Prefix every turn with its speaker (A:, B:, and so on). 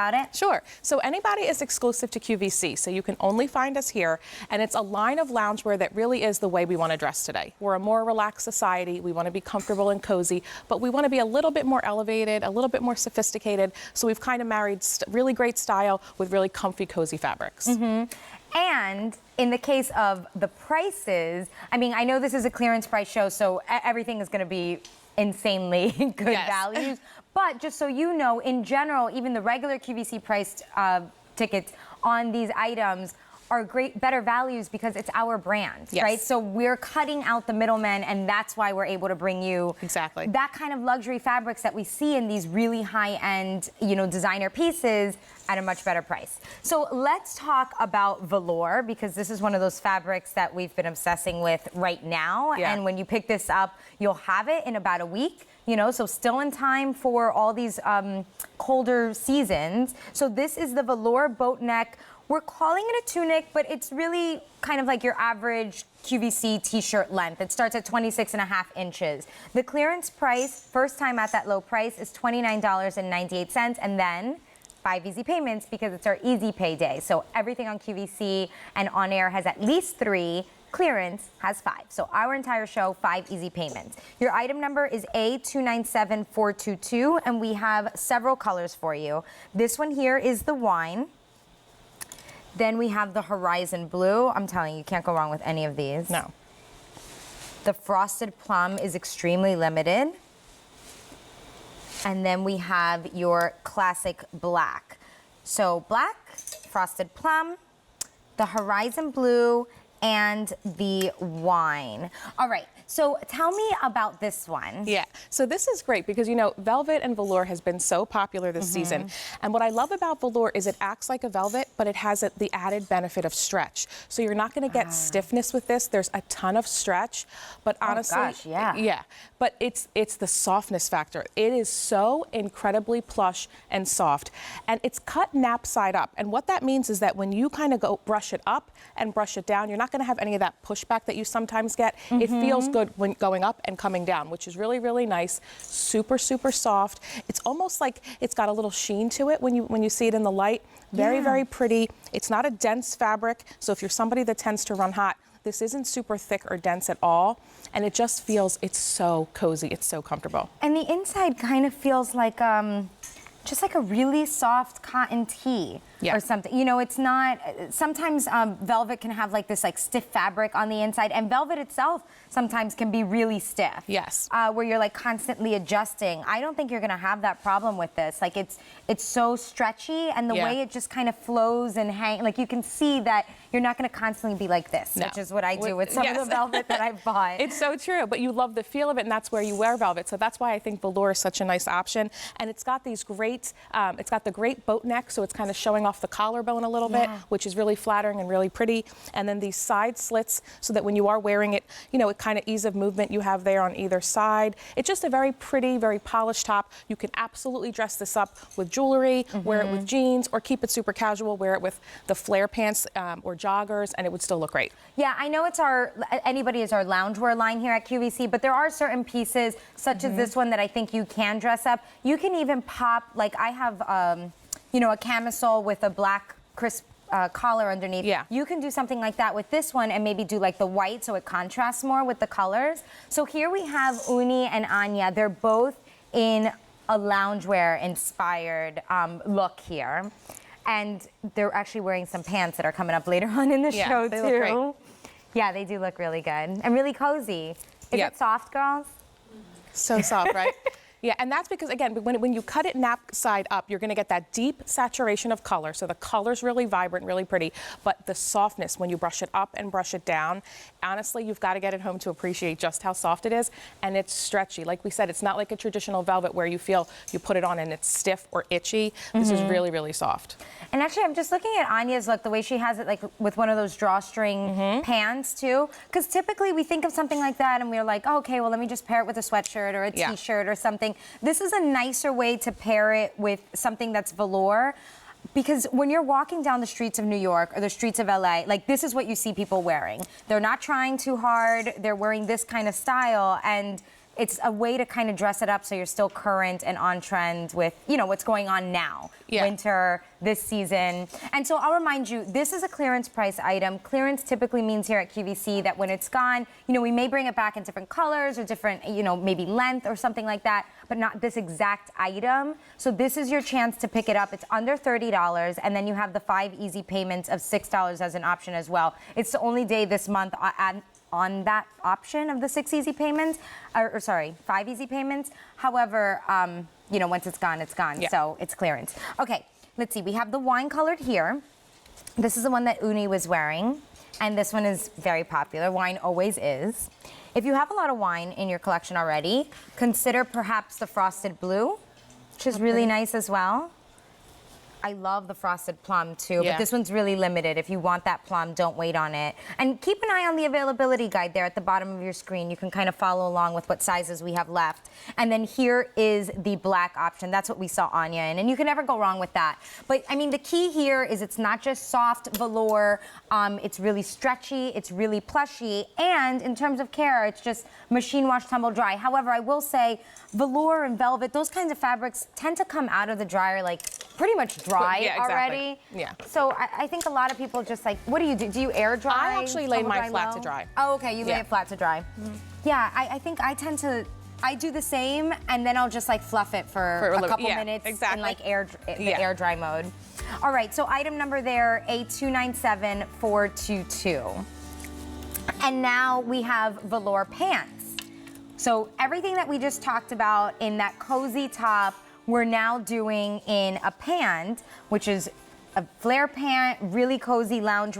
A: about it?
B: Sure. So AnyBody is exclusive to QVC, so you can only find us here, and it's a line of loungewear that really is the way we want to dress today. We're a more relaxed society. We want to be comfortable and cozy, but we want to be a little bit more elevated, a little bit more sophisticated, so we've kind of married really great style with really comfy, cozy fabrics.
A: And in the case of the prices, I mean, I know this is a clearance price show, so everything is going to be insanely good values. But just so you know, in general, even the regular QVC priced tickets on these items are better values because it's our brand, right? So we're cutting out the middlemen, and that's why we're able to bring you that kind of luxury fabrics that we see in these really high-end, designer pieces at a much better price. So let's talk about velour, because this is one of those fabrics that we've been obsessing with right now. And when you pick this up, you'll have it in about a week. So still in time for all these colder seasons. So this is the velour boat neck. We're calling it a tunic, but it's really kind of like your average QVC t-shirt length. It starts at 26.5 inches. The clearance price, first time at that low price, is $29.98, and then 5 easy payments because it's our easy pay day. So everything on QVC and on air has at least 3. Clearance has 5. So our entire show, 5 easy payments. Your item number is A297422, and we have several colors for you. This one here is the wine. Then we have the horizon blue. I'm telling you, you can't go wrong with any of these.
B: No.
A: The frosted plum is extremely limited. And then we have your classic black. So black, frosted plum, the horizon blue, and the wine. All right, so tell me about this one.
B: Yeah, so this is great because, velvet and velour has been so popular this season. And what I love about velour is it acts like a velvet, but it has the added benefit of stretch. So you're not gonna get stiffness with this. There's a ton of stretch, but honestly, but it's the softness factor. It is so incredibly plush and soft. And it's cut nap side up. And what that means is that when you kind of go brush it up and brush it down, you're not going to have any of that pushback that you sometimes get. It feels good when going up and coming down, which is really, really nice. Super, super soft. It's almost like it's got a little sheen to it when you see it in the light. Very, very pretty. It's not a dense fabric, so if you're somebody that tends to run hot, this isn't super thick or dense at all, and it just feels, it's so cozy, it's so comfortable.
A: And the inside kind of feels like just like a really soft cotton tee or something. It's not, sometimes velvet can have this stiff fabric on the inside, and velvet itself sometimes can be really stiff.
B: Yes.
A: Where you're constantly adjusting. I don't think you're gonna have that problem with this. It's so stretchy, and the way it just kind of flows and hangs, you can see that you're not gonna constantly be like this, which is what I do with some of the velvet that I've bought.
B: It's so true, but you love the feel of it, and that's where you wear velvet. So that's why I think velour is such a nice option. And it's got these great, it's got the great boat neck, so it's kind of showing off the collarbone a little bit, which is really flattering and really pretty. And then these side slits, so that when you are wearing it, it kind of ease of movement you have there on either side. It's just a very pretty, very polished top. You can absolutely dress this up with jewelry, wear it with jeans, or keep it super casual, wear it with the flare pants or joggers, and it would still look great.
A: Yeah, I know it's AnyBody is our loungewear line here at QVC, but there are certain pieces, such as this one, that I think you can dress up. You can even pop, I have, a camisole with a black crisp collar underneath.
B: Yeah.
A: You can do something like that with this one and maybe do the white so it contrasts more with the colors. So here we have Uni and Anya. They're both in a loungewear inspired look here. And they're actually wearing some pants that are coming up later on in the show
B: they
A: too.
B: look great.
A: Yeah, they do look really good and really cozy. Is it soft, girls?
B: So soft, right? Yeah, and that's because, again, when you cut it nap side up, you're going to get that deep saturation of color. So the color's really vibrant, really pretty. But the softness, when you brush it up and brush it down, honestly, you've got to get it home to appreciate just how soft it is. And it's stretchy. Like we said, it's not like a traditional velvet where you feel you put it on and it's stiff or itchy. This is really, really soft.
A: And actually, I'm just looking at Anya's look, the way she has it with one of those drawstring pants, too. Because typically we think of something like that and we're like, oh, okay, well, let me just pair it with a sweatshirt or a t-shirt or something. This is a nicer way to pair it with something that's velour, because when you're walking down the streets of New York or the streets of LA, this is what you see people wearing. They're not trying too hard. They're wearing this kind of style, and it's a way to kind of dress it up so you're still current and on trend with, what's going on now.
B: Yeah.
A: Winter, this season. And so I'll remind you, this is a clearance price item. Clearance typically means here at QVC that when it's gone, we may bring it back in different colors or different, maybe length or something like that, but not this exact item. So this is your chance to pick it up. It's under $30, and then you have the 5 easy payments of $6 as an option as well. It's the only day this month on that option of the 6 easy payments, or sorry, 5 easy payments. However, once it's gone, it's gone.
B: Yeah.
A: So it's clearance. Okay, let's see. We have the wine colored here. This is the one that Uni was wearing, and this one is very popular. Wine always is. If you have a lot of wine in your collection already, consider perhaps the frosted blue, which is really nice as well. I love the frosted plum too, but this one's really limited. If you want that plum, don't wait on it. And keep an eye on the availability guide there at the bottom of your screen. You can kind of follow along with what sizes we have left. And then here is the black option. That's what we saw Anya in, and you can never go wrong with that. But I mean, the key here is it's not just soft velour. It's really stretchy, it's really plushy, and in terms of care, it's just machine wash, tumble dry. However, I will say velour and velvet, those kinds of fabrics tend to come out of the dryer like pretty much dry already.
B: Yeah.
A: So I think a lot of people just like, what do you do? Do you air dry?
B: I actually lay mine flat to dry.
A: Oh, okay, you lay it flat to dry. Yeah, I think I tend to, I do the same, and then I'll just like fluff it for a couple minutes in like air dry mode. All right, so item number there, A297422. And now we have velour pants. So everything that we just talked about in that cozy top, we're now doing in a pant, which is a flare pant, really cozy lounge